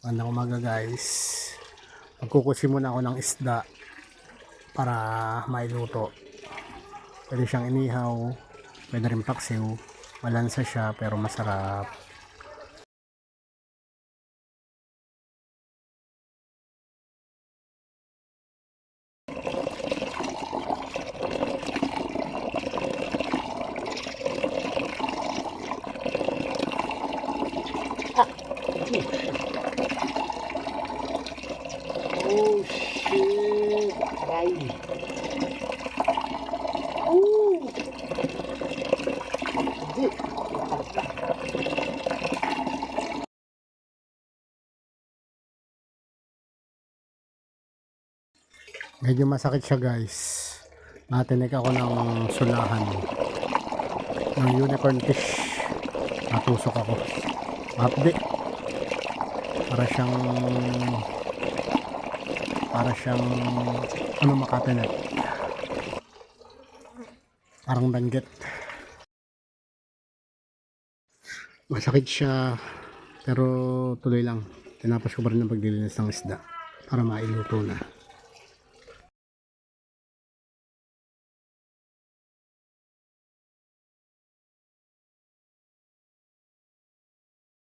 Magandang umaga guys. Magkukusi muna ako ng isda para mailuto. Pwede siyang inihaw, pwede rin paksiw. Malansa siya pero masarap. Oh shit! Aray! Medyo masakit siya guys. Natinik ako ng sulahan ng unicorn fish. Natusok ako. Mapdi. Para siyang ano, makatinik. Parang banggit. Masakit siya pero tuloy lang. Tinapos ko pa rin ang paglilinis ng isda para mailuto na.